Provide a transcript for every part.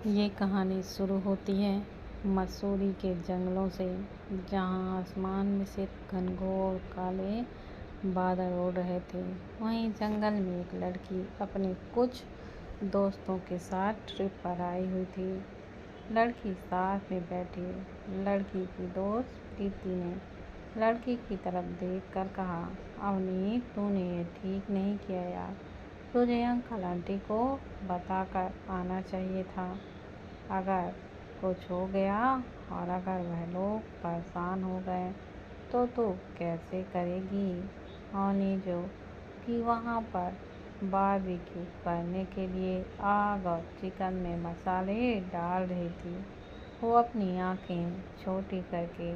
ये कहानी शुरू होती है मसूरी के जंगलों से, जहाँ आसमान में सिर्फ घनघोर काले बादल उड़ रहे थे। वहीं जंगल में एक लड़की अपने कुछ दोस्तों के साथ ट्रिप पर आई हुई थी। लड़की साथ में बैठी लड़की की दोस्त प्रीति ने लड़की की तरफ देखकर कहा, अवनी, तूने ये ठीक नहीं किया यार। तुझे अंकल आंटी को बताकर आना चाहिए था। अगर कुछ हो गया और अगर वह लोग परेशान हो गए तो तू कैसे करेगी। अवनी, जो कि वहाँ पर बारबेक्यू करने के लिए आग और चिकन में मसाले डाल रही थी, वो अपनी आंखें छोटी करके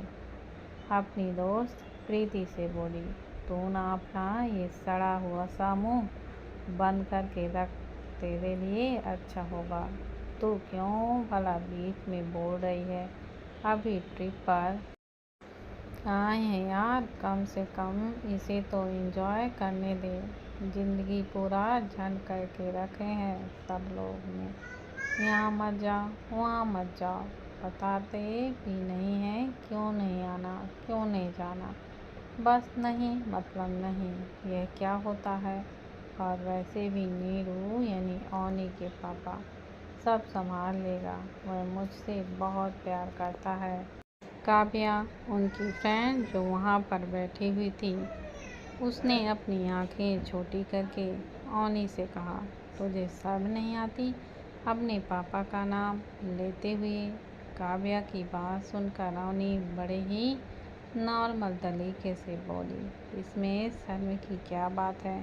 अपनी दोस्त प्रीति से बोली, तू ना अपना ये सड़ा हुआ सा मुँह बंद करके रख, तेरे लिए अच्छा होगा। तू क्यों भला बीच में बोल रही है। अभी ट्रिप पर आए हैं यार, कम से कम इसे तो एंजॉय करने दे। जिंदगी पूरा झंड करके रखे हैं सब लोग ने। यहाँ मत जाओ, वहाँ मत जाओ, बताते भी नहीं हैं क्यों नहीं आना, क्यों नहीं जाना। बस नहीं मतलब नहीं, यह क्या होता है। और वैसे भी नीरू यानी अवनी के पापा सब संभाल लेगा, वह मुझसे बहुत प्यार करता है। काव्या, उनकी फ्रेंड जो वहाँ पर बैठी हुई थी, उसने अपनी आंखें छोटी करके अवनी से कहा, तुझे शर्म नहीं आती अपने पापा का नाम लेते हुए। काव्या की बात सुनकर अवनी बड़े ही नॉर्मल तरीके से बोली, इसमें शर्म की क्या बात है।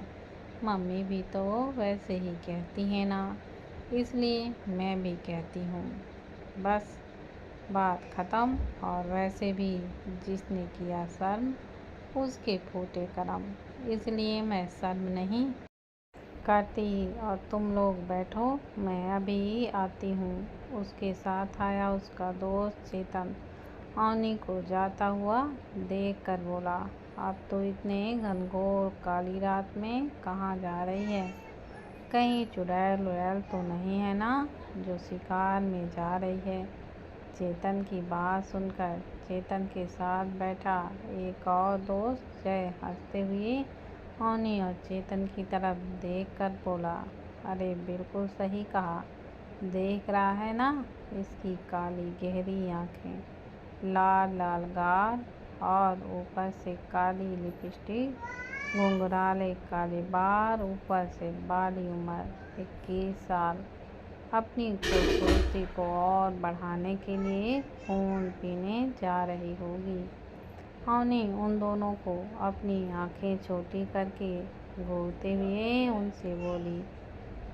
मम्मी भी तो वैसे ही कहती है ना, इसलिए मैं भी कहती हूँ। बस बात ख़त्म। और वैसे भी जिसने किया शर्म उसके फूटे करम, इसलिए मैं शर्म नहीं करती। और तुम लोग बैठो, मैं अभी आती हूँ। उसके साथ आया उसका दोस्त चेतन अवनी को जाता हुआ देख कर बोला, अब तो इतने घनघोर काली रात में कहाँ जा रही है। कहीं चुड़ैल उड़ैल तो नहीं है ना जो शिकार में जा रही है। चेतन की बात सुनकर चेतन के साथ बैठा एक और दोस्त जय हंसते हुए अवनी और चेतन की तरफ देखकर बोला, अरे बिल्कुल सही कहा, देख रहा है ना इसकी काली गहरी आँखें, लाल लाल गाल और ऊपर से काली लिपस्टिक, घुंघराले काले बाल, ऊपर से बाली उम्र 21 साल। अपनी खूबसूरती को और बढ़ाने के लिए खून पीने जा रही होगी। अवनी उन दोनों को अपनी आंखें छोटी करके घूरते हुए उनसे बोली,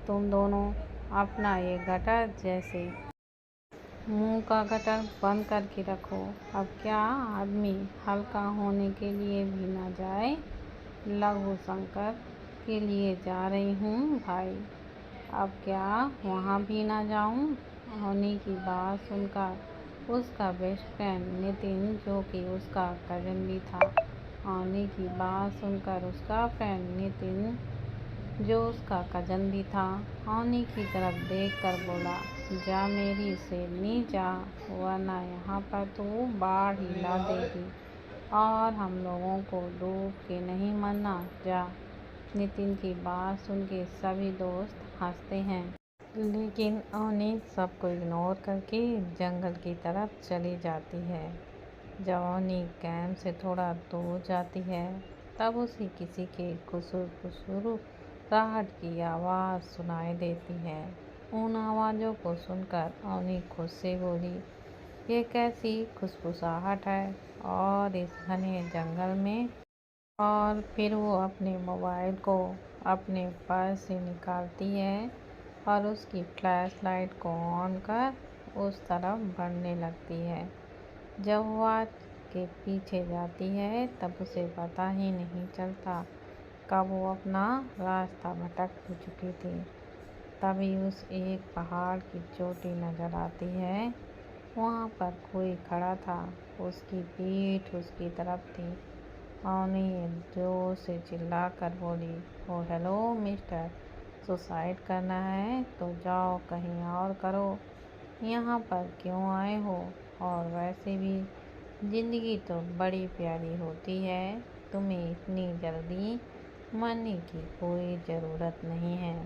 तुम दोनों अपना ये गटर जैसे मुंह का गटर बंद करके रखो। अब क्या आदमी हल्का होने के लिए भी ना जाए। लघु शंकर के लिए जा रही हूँ भाई, अब क्या वहाँ भी ना जाऊँ। अवनी की बात सुनकर उसका बेस्ट फ्रेंड नितिन, जो कि उसका कज़न भी था, अवनी की बात सुनकर उसका फ्रेंड नितिन, जो उसका कज़न भी था, अवनी की तरफ देखकर बोला, जा मेरी शेरनी जा, वरना यहाँ पर तू बाढ़ ही ला देगी और हम लोगों को डूब के नहीं मरना, जा। नितिन की बात सुन के सभी दोस्त हंसते हैं, लेकिन अवनी सबको इग्नोर करके जंगल की तरफ चली जाती है। जब अवनी कैंप से थोड़ा दूर जाती है तब उसे किसी के खुसुर खुसुर आहट की आवाज़ सुनाई देती है। उन आवाज़ों को सुनकर अवनी खुद से बोली, ये कैसी खुसफुसाहट है और इस घने जंगल में। और फिर वो अपने मोबाइल को अपने पर्स से निकालती है और उसकी फ्लैश लाइट को ऑन कर उस तरफ बढ़ने लगती है। जब वो आग के पीछे जाती है तब उसे पता ही नहीं चलता कब वो अपना रास्ता भटक हो चुकी थी। तभी उस एक पहाड़ की चोटी नजर आती है। वहाँ पर कोई खड़ा था, उसकी पीठ उसकी तरफ थी। अवनी जोर से चिल्लाकर बोली, ओ हेलो मिस्टर, सुसाइड करना है तो जाओ कहीं और करो, यहाँ पर क्यों आए हो? और वैसे भी ज़िंदगी तो बड़ी प्यारी होती है, तुम्हें इतनी जल्दी मरने की कोई ज़रूरत नहीं है।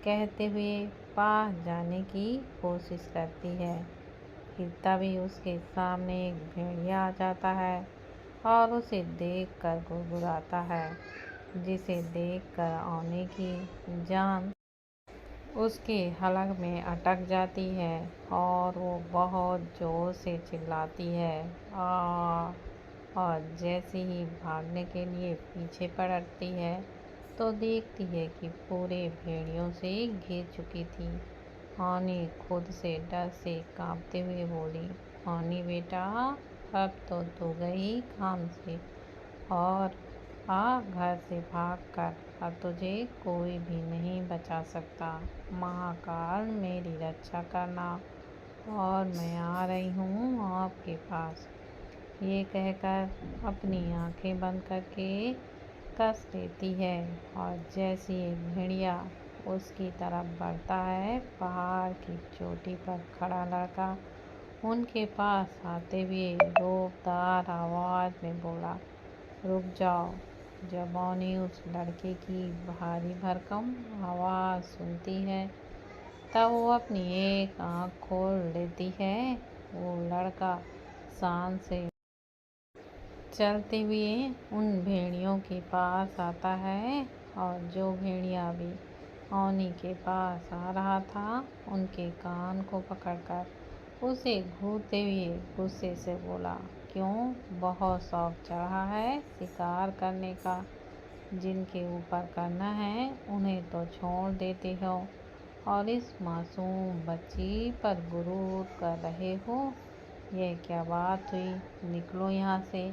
कहते हुए पास जाने की कोशिश करती है कि तभी उसके सामने एक भेड़िया आ जाता है और उसे देखकर गुड़गुड़ाता है, जिसे देखकर औनी की जान उसके हलक में अटक जाती है और वो बहुत ज़ोर से चिल्लाती है आ। और जैसे ही भागने के लिए पीछे पलटती है तो देखती है कि पूरे भेड़ियों से घिर चुकी थी। औनी खुद से डर से कांपते हुए बोली, औनी बेटा, अब तो तू गई काम से और आ घर से भाग कर, अब तुझे कोई भी नहीं बचा सकता। महाकाल मेरी रक्षा करना और मैं आ रही हूँ आपके पास। ये कहकर अपनी आंखें बंद करके कस लेती है और जैसे एक भेड़िया उसकी तरफ बढ़ता है, पहाड़ की चोटी पर खड़ा लड़का उनके पास आते हुए रोबदार आवाज़ में बोला, रुक जाओ। जब औनी उस लड़के की भारी भरकम आवाज़ सुनती है तब वो अपनी एक आँख खोल लेती है। वो लड़का शान से चलते हुए उन भेड़ियों के पास आता है और जो भेड़िया भी औनी के पास आ रहा था उनके कान को पकड़कर उसे घूरते हुए गुस्से से बोला, क्यों, बहुत शौक चढ़ा है शिकार करने का? जिनके ऊपर करना है उन्हें तो छोड़ देते हो और इस मासूम बच्ची पर गुरूर कर रहे हो। यह क्या बात हुई? निकलो यहाँ से,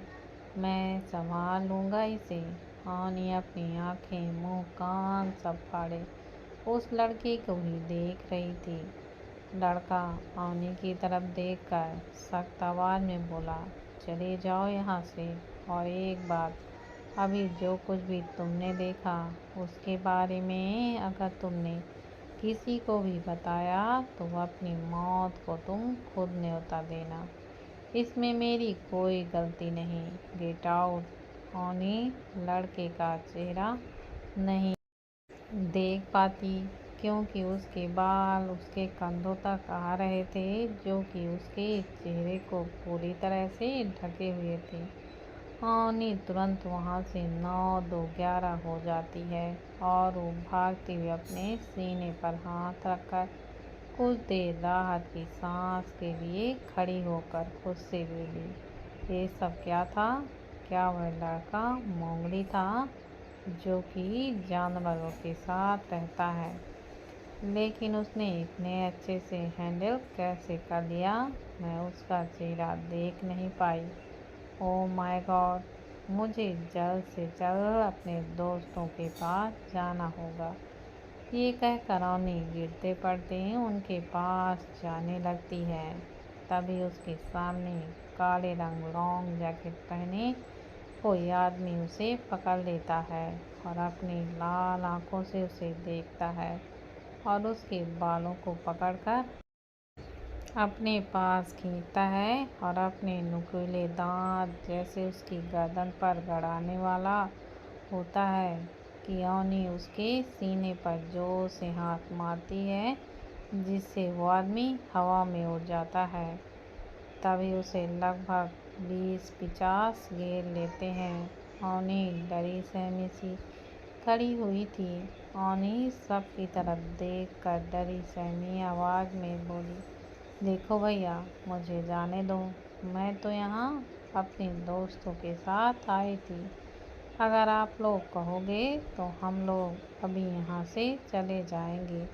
मैं संभाल लूँगा इसे। औनी अपनी आंखें, मुंह, कान सब फाड़े उस लड़के को ही देख रही थी। लड़का औनी की तरफ देखकर सख्त आवाज़ में बोला, चले जाओ यहाँ से। और एक बात, अभी जो कुछ भी तुमने देखा उसके बारे में अगर तुमने किसी को भी बताया तो अपनी मौत को तुम खुद न्योता देना, इसमें मेरी कोई गलती नहीं। Get out. औनी लड़के का चेहरा नहीं देख पाती क्योंकि उसके बाल उसके कंधों तक आ रहे थे, जो कि उसके चेहरे को पूरी तरह से ढके हुए थे। औनी तुरंत वहाँ से 9-2-11 हो जाती है और वो भागते हुए अपने सीने पर हाथ रखकर कुछ देर राहत की सांस के लिए खड़ी होकर खुद से बोली, ये सब क्या था? क्या वह लड़का मोंगली था जो कि जानवरों के साथ रहता है, लेकिन उसने इतने अच्छे से हैंडल कैसे कर लिया? मैं उसका चेहरा देख नहीं पाई। ओह माय गॉड, मुझे जल्द से जल्द अपने दोस्तों के पास जाना होगा। ये कहकर औनी गिरते पड़ते उनके पास जाने लगती है। तभी उसके सामने काले रंग लॉन्ग जैकेट पहने कोई आदमी उसे पकड़ लेता है और अपनी लाल आंखों से उसे देखता है और उसके बालों को पकड़कर अपने पास खींचता है और अपने नुकीले दांत जैसे उसकी गर्दन पर गड़ाने वाला होता है कि औनी उसके सीने पर जोर से हाथ मारती है, जिससे वो आदमी हवा में उड़ जाता है। तभी उसे लगभग 20-50 घेर लेते हैं। औनी डरी सहमी सी खड़ी हुई थी। औनी सबकी तरफ देख कर डरी सहमी आवाज़ में बोली, देखो भैया, मुझे जाने दो। मैं तो यहाँ अपने दोस्तों के साथ आई थी। अगर आप लोग कहोगे तो हम लोग अभी यहाँ से चले जाएंगे,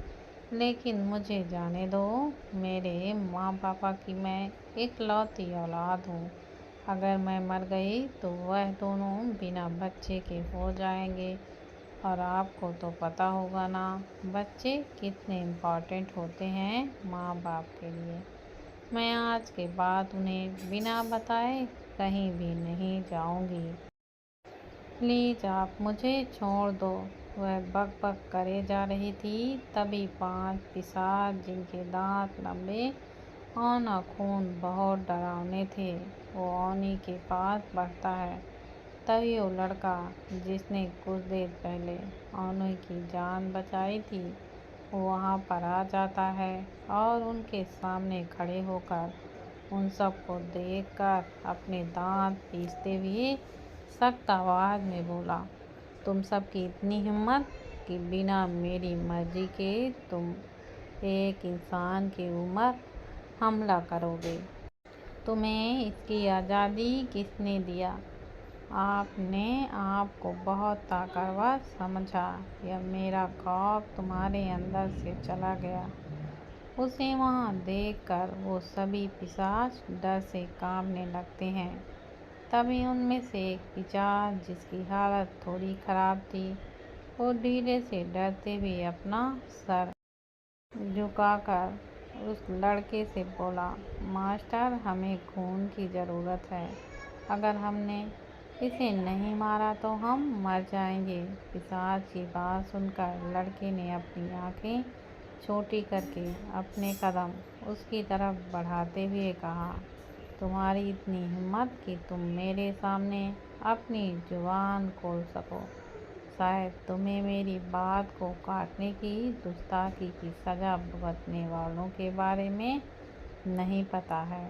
लेकिन मुझे जाने दो। मेरे माँ पापा की मैं इकलौती औलाद हूँ। अगर मैं मर गई तो वह दोनों बिना बच्चे के हो जाएंगे और आपको तो पता होगा ना बच्चे कितने इम्पोर्टेंट होते हैं माँ बाप के लिए। मैं आज के बाद उन्हें बिना बताए कहीं भी नहीं जाऊंगी। प्लीज़ आप मुझे छोड़ दो। वह बक बक करे जा रही थी, तभी 5 पिशाच, जिनके दांत लंबे और नाखून बहुत डरावने थे, वो ओनी के पास बढ़ता है। तभी वो लड़का जिसने कुछ देर पहले ओनी की जान बचाई थी, वो वहाँ पर आ जाता है और उनके सामने खड़े होकर उन सबको देखकर अपने दांत पीसते हुए सख्त आवाज़ में बोला, तुम सबकी इतनी हिम्मत कि बिना मेरी मर्जी के तुम एक इंसान के ऊपर हमला करोगे। तुम्हें इसकी आज़ादी किसने दिया? आपने आपको बहुत ताकतवर समझा या मेरा खौफ तुम्हारे अंदर से चला गया? उसे वहाँ देखकर वो सभी पिशाच डर से कांपने लगते हैं। तभी उनमें से एक पिशाच, जिसकी हालत थोड़ी खराब थी, वो धीरे से डरते हुए अपना सर झुकाकर उस लड़के से बोला, मास्टर, हमें खून की ज़रूरत है। अगर हमने इसे नहीं मारा तो हम मर जाएंगे। पिशाच की बात सुनकर लड़के ने अपनी आंखें छोटी करके अपने कदम उसकी तरफ बढ़ाते हुए कहा, तुम्हारी इतनी हिम्मत कि तुम मेरे सामने अपनी जुबान खोल सको। शायद तुम्हें मेरी बात को काटने की गुस्ताखी की सज़ा भुगतने वालों के बारे में नहीं पता है।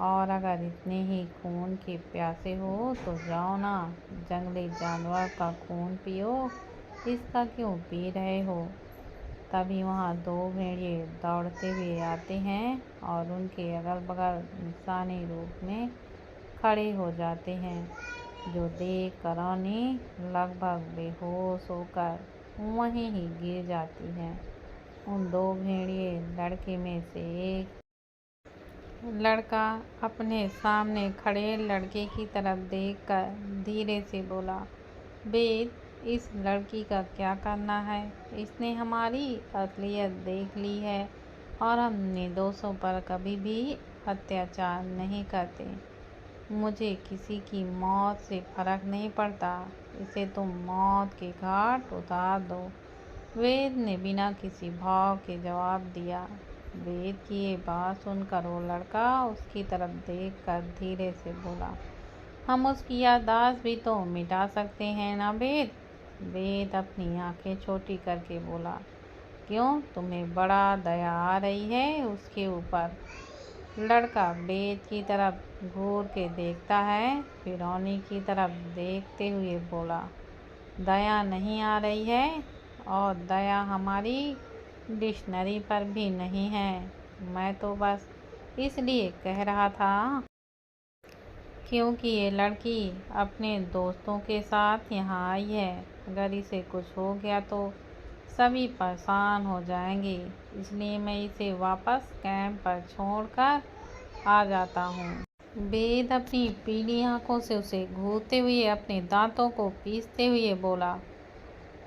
और अगर इतने ही खून के प्यासे हो तो जाओ ना, जंगली जानवर का खून पियो, इसका क्यों पी रहे हो? तभी वहाँ 2 भेड़िए दौड़ते हुए आते हैं और उनके अगल बगल निशानी रूप में खड़े हो जाते हैं, जो देख कर ओनी लगभग बेहोश होकर वहीं ही गिर जाती है। उन 2 भेड़िए लड़के में से एक लड़का अपने सामने खड़े लड़के की तरफ देखकर धीरे से बोला, वेद, इस लड़की का क्या करना है? इसने हमारी असलियत देख ली है और हम निर्दोषों पर कभी भी अत्याचार नहीं करते। मुझे किसी की मौत से फर्क नहीं पड़ता। इसे तुम मौत के घाट उतार दो। वेद ने बिना किसी भाव के जवाब दिया। वेद की ये बात सुनकर वो लड़का उसकी तरफ देखकर धीरे से बोला, हम उसकी याददाश्त भी तो मिटा सकते हैं ना वेद? वेद अपनी आंखें छोटी करके बोला, क्यों, तुम्हें बड़ा दया आ रही है उसके ऊपर? लड़का वेद की तरफ घूर के देखता है, फिर ओनी की तरफ देखते हुए बोला, दया नहीं आ रही है और दया हमारी डिक्शनरी पर भी नहीं है। मैं तो बस इसलिए कह रहा था क्योंकि ये लड़की अपने दोस्तों के साथ यहाँ आई है। अगर इसे कुछ हो गया तो सभी परेशान हो जाएंगे, इसलिए मैं इसे वापस कैंप पर छोड़कर आ जाता हूँ। वेद अपनी पीली आंखों से उसे घूरते हुए अपने दांतों को पीसते हुए बोला,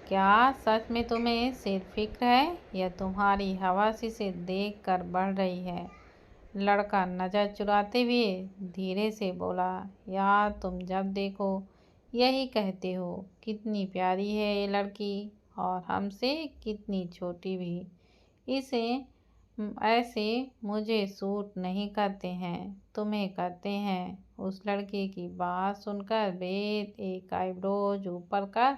क्या सच में तुम्हें सिर्फ फिक्र है या तुम्हारी हवस इसे देख कर बढ़ रही है? लड़का नज़र चुराते हुए धीरे से बोला, यार, तुम जब देखो यही कहते हो, कितनी प्यारी है ये लड़की और हमसे कितनी छोटी भी। इसे ऐसे मुझे सूट नहीं करते हैं, तुम्हें करते हैं। उस लड़के की बात सुनकर वेद एक आईब्रोज ऊपर कर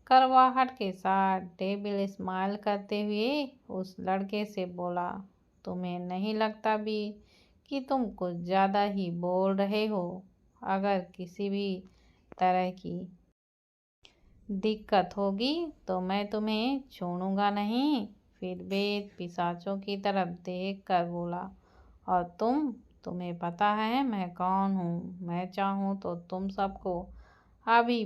कड़वाहट के साथ डेविल स्माइल करते हुए उस लड़के से बोला, तुम्हें नहीं लगता भी कि तुम कुछ ज़्यादा ही बोल रहे हो? अगर किसी भी तरह की दिक्कत होगी तो मैं तुम्हें छोड़ूंगा नहीं। फिर वेद पिशाचों की तरफ देख कर बोला, और तुम्हें पता है मैं कौन हूँ? मैं चाहूँ तो तुम सबको अभी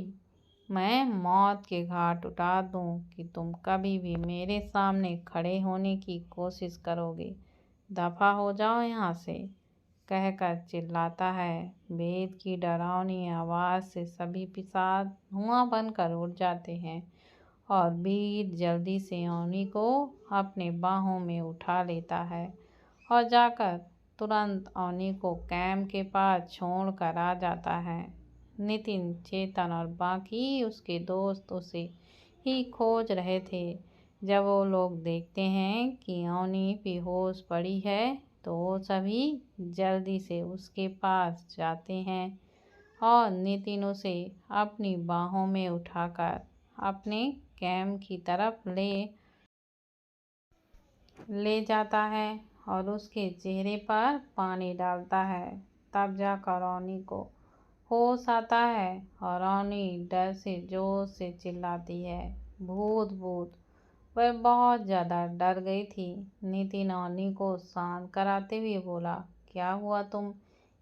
मैं मौत के घाट उतार दूँ कि तुम कभी भी मेरे सामने खड़े होने की कोशिश करोगे। दफ़ा हो जाओ यहाँ से, कहकर चिल्लाता है। वेद की डरावनी आवाज़ से सभी पिशाच धुआं बनकर उड़ जाते हैं और वीर जल्दी से ओनी को अपने बाहों में उठा लेता है और जाकर तुरंत ओनी को कैंप के पास छोड़ कर आ जाता है। नितिन, चेतन और बाकी उसके दोस्त उसे ही खोज रहे थे। जब वो लोग देखते हैं कि अवनी बेहोश पड़ी है तो वो सभी जल्दी से उसके पास जाते हैं और नितिन उसे अपनी बाहों में उठाकर अपने कैंप की तरफ ले जाता है और उसके चेहरे पर पानी डालता है। तब जाकर अवनी को होश आता है और अवनी डर से जोर से चिल्लाती है, भूत भूत। वह बहुत ज़्यादा डर गई थी। नितिन अवनी को शांत कराते हुए बोला, क्या हुआ, तुम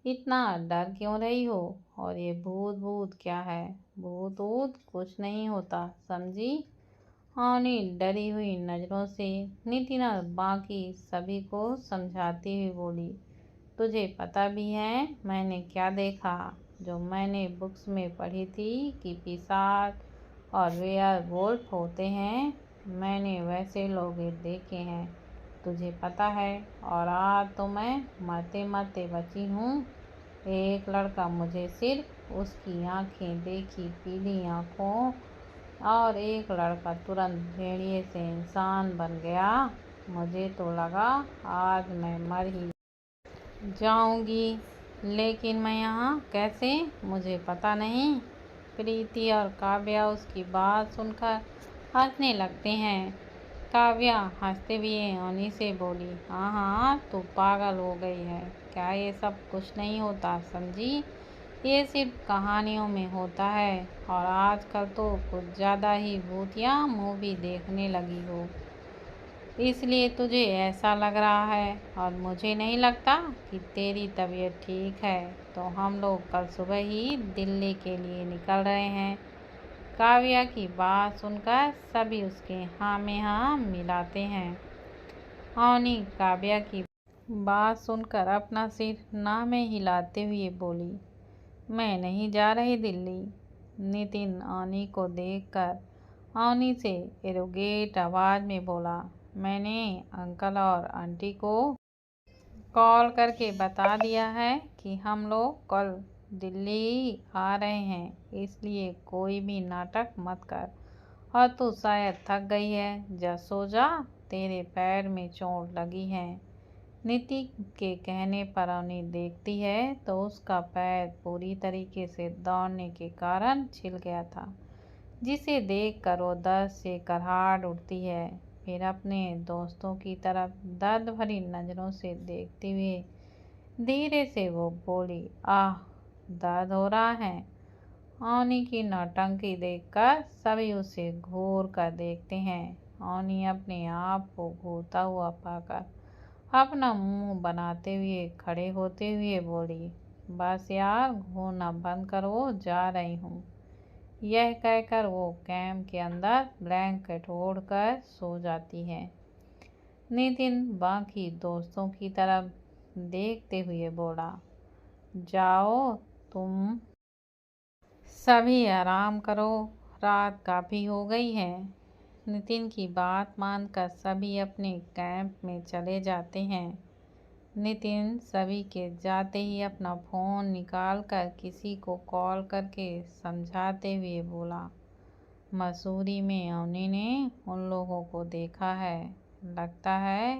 इतना डर क्यों रही हो? और ये भूत भूत क्या है? भूत भूत कुछ नहीं होता, समझी? अवनी डरी हुई नजरों से नितिन और बाकी सभी को समझाती हुई बोली, तुझे पता भी है मैंने क्या देखा? जो मैंने बुक्स में पढ़ी थी कि पिशाच और वेयरवुल्फ होते हैं, मैंने वैसे लोग देखे हैं, तुझे पता है। और आज तो मैं मरते मरते बची हूँ। एक लड़का मुझे सिर्फ उसकी आंखें देखी पीली आंखों और एक लड़का तुरंत भेड़िए से इंसान बन गया। मुझे तो लगा आज मैं मर ही जाऊंगी, लेकिन मैं यहाँ कैसे, मुझे पता नहीं। प्रीति और काव्या उसकी बात सुनकर हंसने लगते हैं। काव्या हंसते हुए अवनी से बोली, हाँ हाँ, तू पागल हो गई है क्या? ये सब कुछ नहीं होता, समझी? ये सिर्फ कहानियों में होता है और आजकल तो कुछ ज़्यादा ही भूतिया मूवी देखने लगी हो, इसलिए तुझे ऐसा लग रहा है। और मुझे नहीं लगता कि तेरी तबीयत ठीक है, तो हम लोग कल सुबह ही दिल्ली के लिए निकल रहे हैं। काव्या की बात सुनकर सभी उसके हाँ में हाँ मिलाते हैं। अवनी काव्या की बात सुनकर अपना सिर ना में हिलाते हुए बोली, मैं नहीं जा रही दिल्ली। नितिन अवनी को देखकर अवनी से एरोगेट आवाज़ में बोला, मैंने अंकल और आंटी को कॉल करके बता दिया है कि हम लोग कल दिल्ली आ रहे हैं, इसलिए कोई भी नाटक मत कर। और तू शायद थक गई है, जा सो जा, तेरे पैर में चोट लगी है। नीति के कहने पर अवनी देखती है तो उसका पैर पूरी तरीके से दौड़ने के कारण छिल गया था, जिसे देखकर वो दर्द से कराहट उठती है। फिर अपने दोस्तों की तरफ दर्द भरी नज़रों से देखते हुए धीरे से वो बोली, आह, दर्द हो रहा है। अवनी की नौटंकी देखकर सभी उसे घूर कर देखते हैं। अवनी अपने आप को घूरता हुआ पाकर अपना मुंह बनाते हुए खड़े होते हुए बोली, बस यार, घूरना बंद करो, जा रही हूँ। यह कहकर वो कैंप के अंदर ब्लैंकेट ओढ़कर सो जाती है। नितिन बाकी दोस्तों की तरफ देखते हुए बोला, जाओ तुम सभी आराम करो, रात काफ़ी हो गई है। नितिन की बात मानकर सभी अपने कैंप में चले जाते हैं। नितिन सभी के जाते ही अपना फ़ोन निकालकर किसी को कॉल करके समझाते हुए बोला, मसूरी में अवनी ने उन लोगों को देखा है, लगता है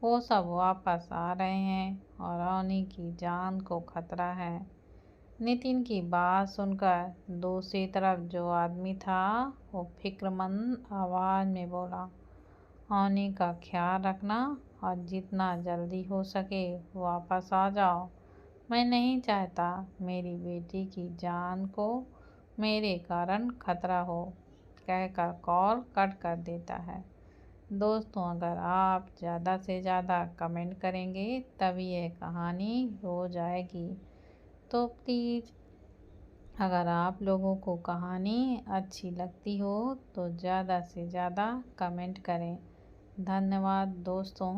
वो सब वापस आ रहे हैं और अवनी की जान को खतरा है। नितिन की बात सुनकर दूसरी तरफ जो आदमी था वो फिक्रमंद आवाज़ में बोला, अवनी का ख्याल रखना और जितना जल्दी हो सके वापस आ जाओ। मैं नहीं चाहता मेरी बेटी की जान को मेरे कारण खतरा हो, कहकर कॉल कट कर देता है। दोस्तों, अगर आप ज़्यादा से ज़्यादा कमेंट करेंगे तभी यह कहानी हो जाएगी। तो प्लीज़, अगर आप लोगों को कहानी अच्छी लगती हो तो ज़्यादा से ज़्यादा कमेंट करें। धन्यवाद दोस्तों।